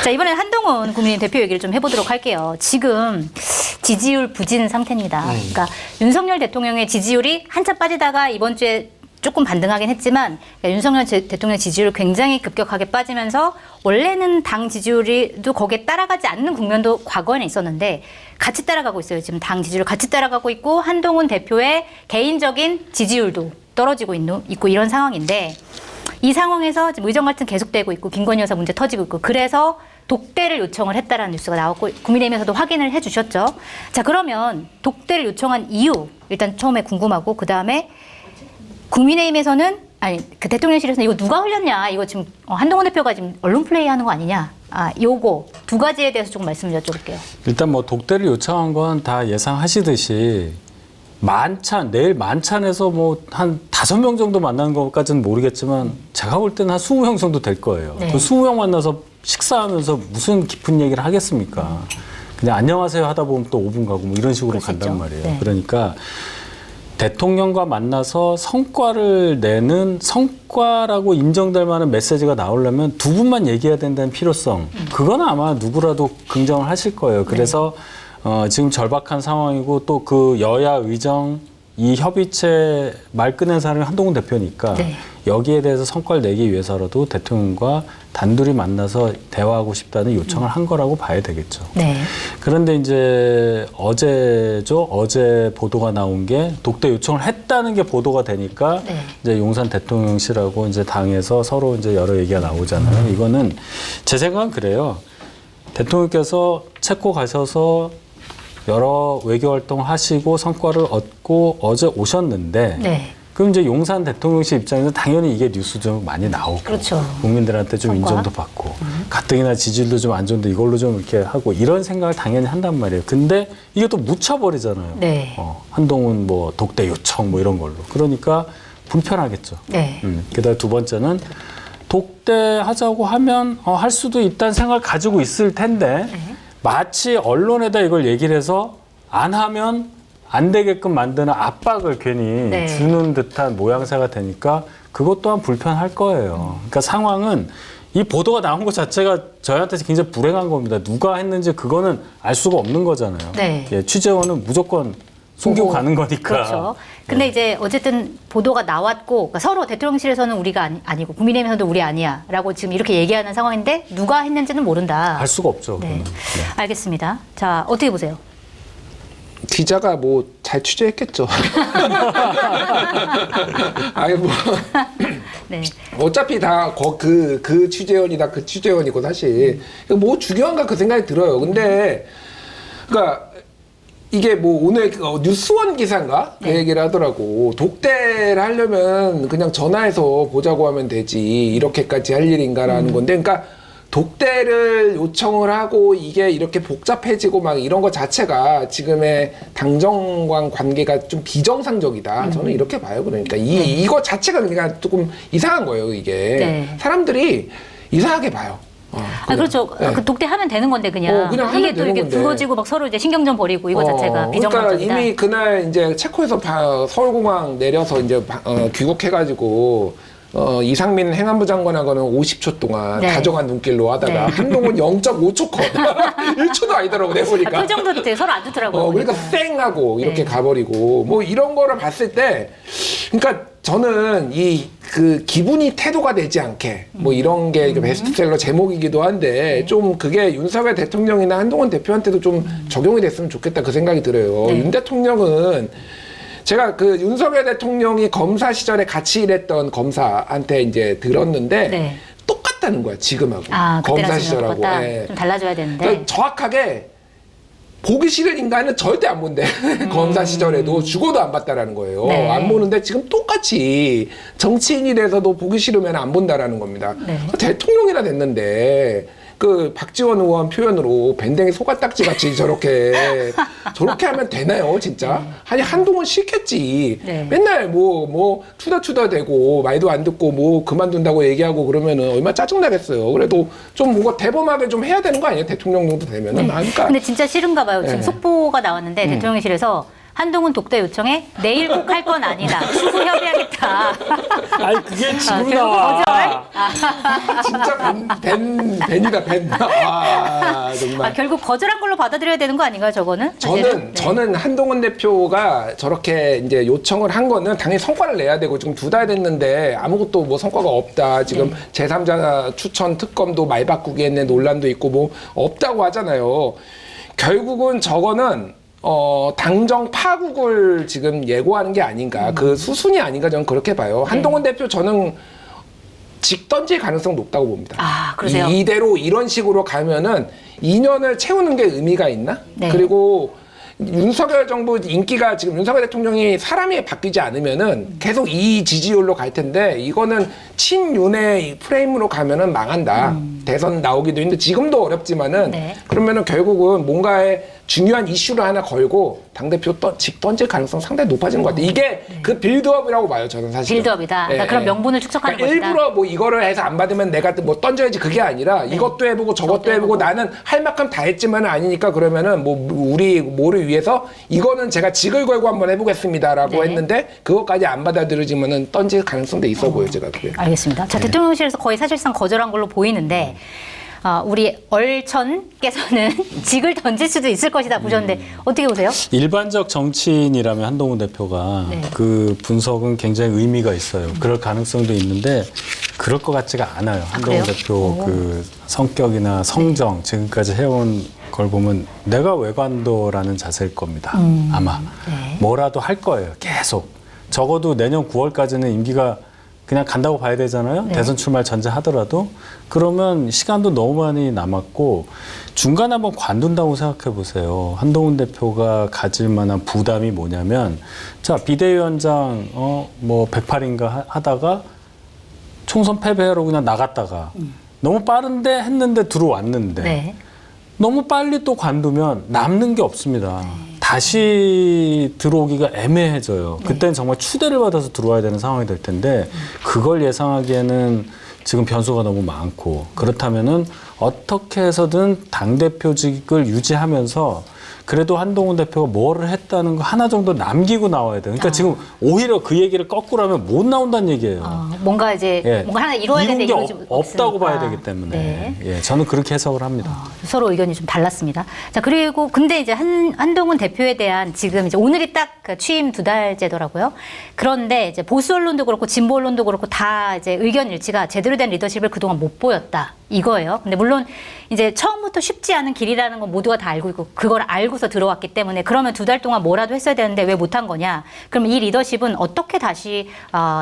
자, 이번엔 한동훈 국민의힘 대표 얘기를 좀 해보도록 할게요. 지금 지지율 부진 상태입니다. 그러니까 윤석열 대통령의 지지율이 한참 빠지다가 이번 주에 조금 반등하긴 했지만 윤석열 대통령 지지율이 굉장히 급격하게 빠지면서 원래는 당 지지율이도 거기에 따라가지 않는 국면도 과거에는 있었는데 같이 따라가고 있어요. 지금 당 지지율 같이 따라가고 있고 한동훈 대표의 개인적인 지지율도 떨어지고 있고 이런 상황인데 이 상황에서 지금 의정 갈등 계속되고 있고 김건희 여사 문제 터지고 있고 그래서 독대를 요청을 했다라는 뉴스가 나왔고 국민의힘에서도 확인을 해주셨죠. 자, 그러면 독대를 요청한 이유 일단 처음에 궁금하고 그 다음에 국민의힘에서는 아니 그 대통령실에서는 이거 누가 흘렸냐 이거 지금 한동훈 대표가 지금 언론 플레이하는 거 아니냐 요거 두 가지에 대해서 조금 말씀을 여쭤볼게요. 일단 뭐 독대를 요청한 건 다 예상하시듯이 내일 만찬에서 뭐 한 5명 정도 만나는 것까지는 모르겠지만 제가 볼 때는 한 20명 정도 될 거예요. 네. 그 20명 만나서 식사하면서 무슨 깊은 얘기를 하겠습니까? 그냥 안녕하세요 하다 보면 또 5분 가고 뭐 이런 식으로 간단 말이에요. 네. 그러니까 대통령과 만나서 성과를 내는 성과라고 인정될 만한 메시지가 나오려면 두 분만 얘기해야 된다는 필요성. 그건 아마 누구라도 긍정을 하실 거예요. 그래서 지금 절박한 상황이고 또 그 여야 의정 이 협의체 말 꺼낸 사람이 한동훈 대표니까 네. 여기에 대해서 성과를 내기 위해서라도 대통령과 단둘이 만나서 대화하고 싶다는 요청을 한 거라고 봐야 되겠죠. 네. 그런데 이제 어제 보도가 나온 게 독대 요청을 했다는 게 보도가 되니까 네. 이제 용산 대통령실하고 이제 당에서 서로 이제 여러 얘기가 나오잖아요. 이거는 제 생각은 그래요. 대통령께서 체코 가셔서 여러 외교 활동을 하시고 성과를 얻고 어제 오셨는데 네. 그럼 이제 용산 대통령실 입장에서 당연히 이게 뉴스 좀 많이 나오고 그렇죠. 국민들한테 좀 성과? 인정도 받고 가뜩이나 지지율도 좀 안 좋은데 이걸로 좀 이렇게 하고 이런 생각을 당연히 한단 말이에요. 근데 이게 또 묻혀버리잖아요. 네. 한동훈 뭐 독대 요청 뭐 이런 걸로. 그러니까 불편하겠죠. 네. 그다음에 두 번째는 독대하자고 하면 할 수도 있다는 생각을 가지고 있을 텐데 마치 언론에다 이걸 얘기를 해서 안 하면 안 되게끔 만드는 압박을 괜히 네. 주는 듯한 모양새가 되니까 그것 또한 불편할 거예요. 그러니까 상황은 이 보도가 나온 것 자체가 저희한테 굉장히 불행한 겁니다. 누가 했는지 그거는 알 수가 없는 거잖아요. 네. 예, 취재원은 무조건 숨기고 가는 거니까. 그렇죠. 근데 이제 어쨌든 보도가 나왔고 그러니까 서로 대통령실에서는 우리가 아니고 국민의힘에서도 우리 아니야라고 지금 이렇게 얘기하는 상황인데 누가 했는지는 모른다. 알 수가 없죠. 네. 그거는. 네. 알겠습니다. 자, 어떻게 보세요? 기자가 뭐 잘 취재했겠죠. 아니 뭐 네. 어차피 다 그 취재원이다 그 취재원이고 사실 뭐 중요한가 그 생각이 들어요. 근데 그러니까 이게 뭐 오늘 뉴스원 기사인가 그 얘기를 하더라고. 독대를 하려면 그냥 전화해서 보자고 하면 되지 이렇게까지 할 일인가라는 건데, 그러니까 독대를 요청을 하고 이게 이렇게 복잡해지고 막 이런 것 자체가 지금의 당정관 관계가 좀 비정상적이다. 저는 이렇게 봐요. 그러니까 이거 자체가 그러니까 조금 이상한 거예요. 이게 네. 사람들이 이상하게 봐요. 그렇죠. 네. 그 독대하면 되는 건데 그냥 그냥 하면 이게 또 되는 이게 건데. 불거지고 막 서로 이제 신경전 벌이고 이거 자체가 비정상적이다. 그러니까 이미 그날 이제 체코에서 서울공항 내려서 이제 귀국해가지고 이상민 행안부 장관하고는 50초 동안 네. 다정한 눈길로 하다가 네. 한동훈 0.5초 컷 1초도 아니더라고 내보니까. 표정도 되게 서로 안 좋더라고요. 그러니까 쌩 하고 이렇게 네. 가버리고 뭐 이런 거를 봤을 때 그러니까 저는 그 기분이 태도가 되지 않게 뭐 이런 게 베스트셀러 제목이기도 한데 좀 그게 윤석열 대통령이나 한동훈 대표한테도 좀 적용이 됐으면 좋겠다 그 생각이 들어요. 네. 윤 대통령은 제가 그 윤석열 대통령이 검사 시절에 같이 일했던 검사한테 이제 들었는데 네. 똑같다는 거야 지금하고 그때랑 검사 지금 시절하고. 똑같다. 예. 좀 달라져야 되는데. 그러니까 정확하게 보기 싫은 인간은 절대 안 본대. 검사 시절에도 죽어도 안 봤다라는 거예요. 네. 안 보는데 지금 똑같이 정치인이 돼서도 보기 싫으면 안 본다라는 겁니다. 네. 대통령이라 됐는데 그 박지원 의원 표현으로 밴댕이 소가딱지 같이 저렇게 하면 되나요, 진짜? 아니 한동훈 싫겠지. 네. 맨날 뭐 투다투다 대고 말도 안 듣고 뭐 그만둔다고 얘기하고 그러면은 얼마나 짜증나겠어요. 그래도 좀 뭔가 대범하게 좀 해야 되는 거 아니에요? 대통령 정도 되면은. 그러니까 근데 진짜 싫은가 봐요. 지금 네. 속보가 나왔는데 대통령실에서 한동훈 독대 요청에 내일 꼭 할 건 아니다. 추후 협의하겠다. 아니 그게 지금 결국 나와. 거절? 진짜 벤이다 벤. 정말. 결국 거절한 걸로 받아들여야 되는 거 아닌가요, 저거는? 사실은? 네. 저는 한동훈 대표가 저렇게 이제 요청을 한 거는 당연히 성과를 내야 되고 지금 2달 됐는데 아무것도 뭐 성과가 없다. 지금 제3자 추천 특검도 말 바꾸기 했네 논란도 있고 뭐 없다고 하잖아요. 결국은 저거는 당정 파국을 지금 예고하는 게 아닌가. 그 수순이 아닌가 저는 그렇게 봐요. 한동훈 대표 저는 직 던질 가능성 높다고 봅니다. 아, 그러세요? 이대로 이런 식으로 가면은 2년을 채우는 게 의미가 있나? 네. 그리고 윤석열 정부 인기가 지금 윤석열 대통령이 사람이 바뀌지 않으면은 계속 이 지지율로 갈 텐데 이거는 친윤의 프레임으로 가면은 망한다. 대선 나오기도 힘든데 지금도 어렵지만은 네. 그러면은 결국은 뭔가의 중요한 이슈를 하나 걸고 당대표 직 던질 가능성 상당히 높아지는 것 같아요. 이게 그 빌드업이라고 봐요, 저는 사실. 빌드업이다. 그러니까 그런 명분을 축적하는 그러니까 것이다. 일부러 뭐 이거를 해서 안 받으면 내가 뭐 던져야지 그게 아니라 이것도 해보고 저것도 해보고 나는 할 만큼 다 했지만은 아니니까 그러면은 뭐 우리 뭐를 위해서 이거는 제가 직을 걸고 한번 해보겠습니다라고 네. 했는데 그것까지 안 받아들여지면은 던질 가능성도 있어 보여요, 제가 그게. 알겠습니다. 자, 대통령실에서 거의 사실상 거절한 걸로 보이는데 우리 얼천께서는 직을 던질 수도 있을 것이다 보셨는데 어떻게 보세요? 일반적 정치인이라면 한동훈 대표가 네. 그 분석은 굉장히 의미가 있어요. 그럴 가능성도 있는데 그럴 것 같지가 않아요. 한동훈 그래요? 대표 그 성격이나 성정 지금까지 해온 걸 보면 내가 외관도라는 자세일 겁니다. 아마 네. 뭐라도 할 거예요. 계속 적어도 내년 9월까지는 임기가 그냥 간다고 봐야 되잖아요. 네. 대선 출마를 전제하더라도 그러면 시간도 너무 많이 남았고 중간에 한번 관둔다고 생각해 보세요. 한동훈 대표가 가질 만한 부담이 뭐냐면 자 비대위원장 뭐 108인가 하다가 총선 패배로 그냥 나갔다가 너무 빠른데 했는데 들어왔는데 네. 너무 빨리 또 관두면 남는 게 없습니다. 다시 들어오기가 애매해져요. 그때는 정말 추대를 받아서 들어와야 되는 상황이 될 텐데 그걸 예상하기에는 지금 변수가 너무 많고 그렇다면은 어떻게 해서든 당대표직을 유지하면서 그래도 한동훈 대표가 뭐를 했다는 거 하나 정도 남기고 나와야 돼요. 그러니까 지금 오히려 그 얘기를 거꾸로 하면 못 나온다는 얘기예요. 뭔가 이제 예. 뭔가 하나 이루어야 되는데 이룬 게 이루어지지 없다고 없으니까. 봐야 되기 때문에 네. 예, 저는 그렇게 해석을 합니다. 서로 의견이 좀 달랐습니다. 자, 그리고 근데 이제 한동훈 대표에 대한 지금 이제 오늘이 딱 그 취임 2달째더라고요. 그런데 이제 보수 언론도 그렇고 진보 언론도 그렇고 다 이제 의견 일치가 제대로 된 리더십을 그동안 못 보였다. 이거예요. 근데 물론 이제 처음부터 쉽지 않은 길이라는 건 모두가 다 알고 있고 그걸 알고서 들어왔기 때문에 그러면 2달 동안 뭐라도 했어야 되는데 왜 못한 거냐. 그럼 이 리더십은 어떻게 다시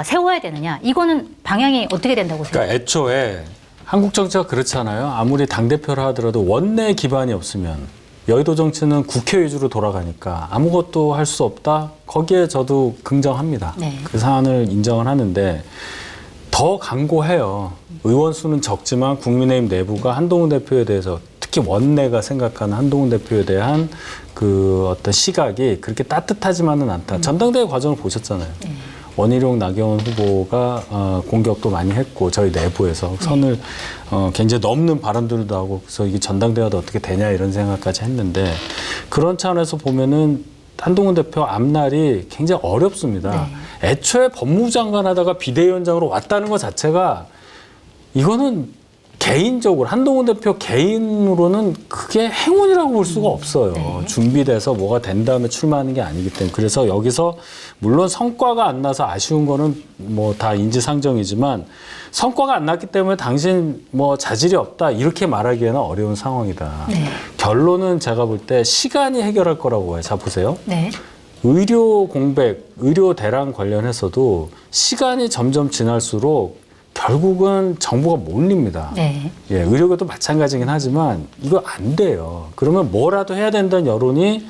세워야 되느냐. 이거는 방향이 어떻게 된다고 생각해요? 그러니까 애초에 한국 정치가 그렇잖아요. 아무리 당대표를 하더라도 원내 기반이 없으면 여의도 정치는 국회 위주로 돌아가니까 아무것도 할 수 없다. 거기에 저도 긍정합니다. 네. 그 사안을 인정을 하는데 더 강고해요. 의원 수는 적지만 국민의힘 내부가 한동훈 대표에 대해서 특히 원내가 생각하는 한동훈 대표에 대한 그 어떤 시각이 그렇게 따뜻하지만은 않다. 전당대회 과정을 보셨잖아요. 원희룡 나경원 후보가 공격도 많이 했고 저희 내부에서 선을 굉장히 넘는 발언들도 하고 그래서 이게 전당대회가 어떻게 되냐 이런 생각까지 했는데 그런 차원에서 보면은 한동훈 대표 앞날이 굉장히 어렵습니다. 애초에 법무부 장관 하다가 비대위원장으로 왔다는 것 자체가 이거는 개인적으로 한동훈 대표 개인으로는 그게 행운이라고 볼 수가 없어요. 준비돼서 뭐가 된 다음에 출마하는 게 아니기 때문에. 그래서 여기서 물론 성과가 안 나서 아쉬운 거는 뭐 다 인지상정이지만 성과가 안 났기 때문에 당신 뭐 자질이 없다 이렇게 말하기에는 어려운 상황이다. 결론은 제가 볼 때 시간이 해결할 거라고 봐요. 자 보세요. 네. 의료 공백, 의료 대란 관련해서도 시간이 점점 지날수록 결국은 정부가 몰립니다. 네. 예, 의료계도 마찬가지긴 하지만 이거 안 돼요. 그러면 뭐라도 해야 된다는 여론이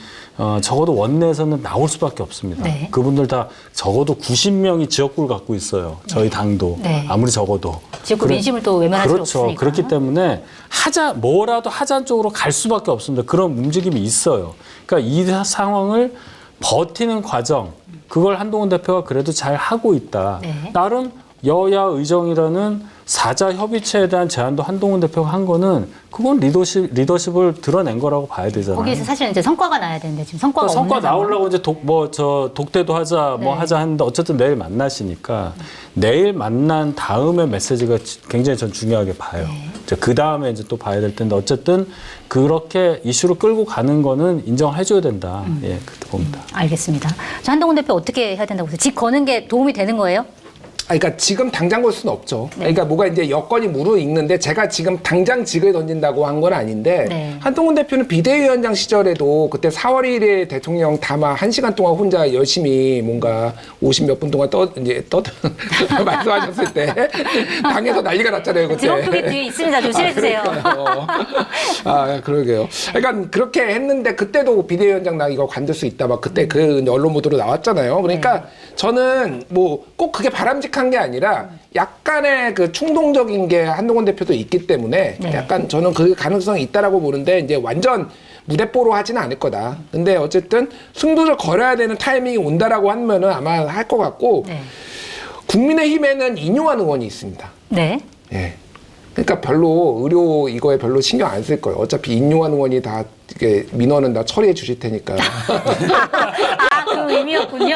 적어도 원내에서는 나올 수밖에 없습니다. 네. 그분들 다 적어도 90명이 지역구를 갖고 있어요. 저희 당도 네. 아무리 적어도. 지역구 민심을 또 외면할 수 그렇죠. 없으니까. 그렇기 때문에 뭐라도 하자는 쪽으로 갈 수밖에 없습니다. 그런 움직임이 있어요. 그러니까 이 상황을 버티는 과정, 그걸 한동훈 대표가 그래도 잘 하고 있다. 네. 나름 여야 의정이라는 사자 협의체에 대한 제안도 한동훈 대표가 한 거는 그건 리더십을 드러낸 거라고 봐야 되잖아요. 거기에서 사실은 이제 성과가 나야 되는데 지금 성과가 없는 성과 상황. 나오려고 이제 독대도 하자 뭐 네. 하자 하는데 어쨌든 내일 만나시니까 내일 만난 다음에 메시지가 굉장히 전 중요하게 봐요. 네. 그 다음에 이제 또 봐야 될 텐데 어쨌든 그렇게 이슈로 끌고 가는 거는 인정해줘야 된다. 예, 그렇게 봅니다. 알겠습니다. 자, 한동훈 대표 어떻게 해야 된다고 보세요? 직 거는 게 도움이 되는 거예요? 그러니까 지금 당장 걸 수는 없죠. 네. 그러니까 뭐가 이제 여건이 무르익는데 제가 지금 당장 직을 던진다고 한 건 아닌데 네. 한동훈 대표는 비대위원장 시절에도 그때 4월 1일에 대통령 담화 1시간 동안 혼자 열심히 뭔가 50몇 분 동안 말씀하셨을 때 당에서 난리가 났잖아요. 그때. 드럼통이 뒤에 있습니다. 조심해 주세요. 그러게요. 그러니까 그렇게 했는데 그때도 비대위원장 나 이거 관둘 수 있다 막 그때 그 언론 보도로 나왔잖아요. 그러니까 네. 저는 뭐 꼭 그게 바람직한 게 아니라 약간의 그 충동적인 게 한동훈 대표도 있기 때문에 네. 약간 저는 그 가능성이 있다라고 보는데 이제 완전 무대뽀로 하지는 않을 거다. 근데 어쨌든 승부를 걸어야 되는 타이밍이 온다라고 하면은 아마 할 것 같고 네. 국민의힘에는 인용한 의원이 있습니다. 네. 예. 그러니까 별로 의료 이거에 별로 신경 안 쓸 거예요. 어차피 인용한 의원이 다 이게 민원은 다 처리해 주실 테니까. 그 의미였군요.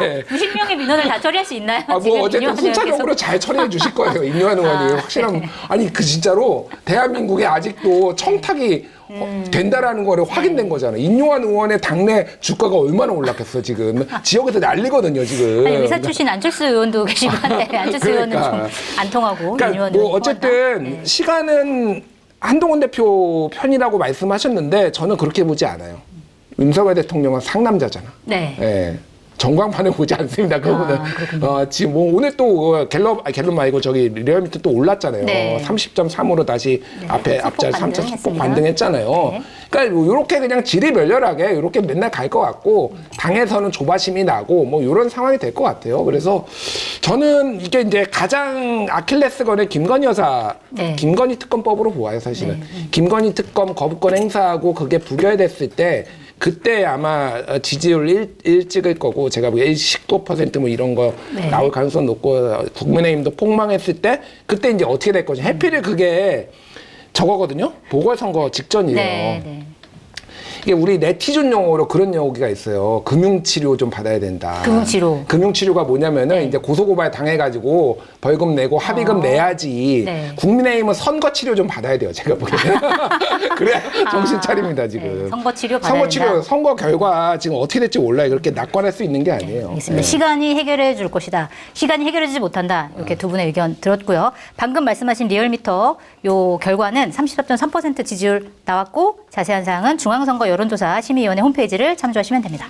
예. 90명의 민원을 다 처리할 수 있나요? 뭐 지금 어쨌든 민원을 순차적으로 계속. 잘 처리해 주실 거예요. 인용한 의원이 확실한. 네. 아니 그 진짜로 대한민국에 아직도 청탁이 된다라는 거를 확인된 거잖아요. 인용한 의원의 당내 주가가 얼마나 올랐겠어 지금. 지역에서 난리거든요 지금. 아니, 의사 출신 안철수 의원도 계시고 한데 안철수 의원은 좀 안 통하고. 그러니까 민원은 뭐 통한다? 어쨌든 네. 시간은 한동훈 대표 편이라고 말씀하셨는데 저는 그렇게 보지 않아요. 윤석열 대통령은 상남자잖아. 네. 예. 전광판을 보지 않습니다. 그거는 그렇군요. 지금 뭐 오늘 또 갤럽 말고 저기 리얼미터 또 올랐잖아요. 네. 30.3으로 다시 앞에 소폭 앞자리 3점 반등했습니다. 소폭 반등했잖아요. 네. 그러니까 뭐 이렇게 그냥 지리멸렬하게 이렇게 맨날 갈 것 같고 당에서는 조바심이 나고 뭐 이런 상황이 될 것 같아요. 그래서 저는 이게 이제 가장 아킬레스건의 김건희 여사, 네. 김건희 특검법으로 보아요, 사실은. 김건희 특검 거부권 행사하고 그게 부결됐을 때 그때 아마 지지율 1 찍을 거고 제가 뭐 19% 뭐 이런 거 네. 나올 가능성 높고 국민의힘도 폭망했을 때 그때 이제 어떻게 될 거지? 해필을 그게 저거거든요. 보궐선거 직전이에요. 네. 네. 이게 우리 네티즌 용어로 그런 용어가 있어요. 금융치료 좀 받아야 된다. 금융치료. 금융치료가 뭐냐면은 이제 고소고발 당해가지고 벌금 내고 합의금 내야지. 네. 국민의힘은 선거치료 좀 받아야 돼요. 제가 보기에는. 그래야 정신 차립니다, 지금. 네. 선거치료 받아야 선거치료, 된다. 선거 결과 지금 어떻게 될지 몰라요. 그렇게 낙관할 수 있는 게 아니에요. 알겠습니다. 네. 시간이 해결해 줄 것이다. 시간이 해결해 주지 못한다. 이렇게 두 분의 의견 들었고요. 방금 말씀하신 리얼미터 요 결과는 34.3% 지지율 나왔고 자세한 사항은 중앙선거 여론조사 심의위원회 홈페이지를 참조하시면 됩니다.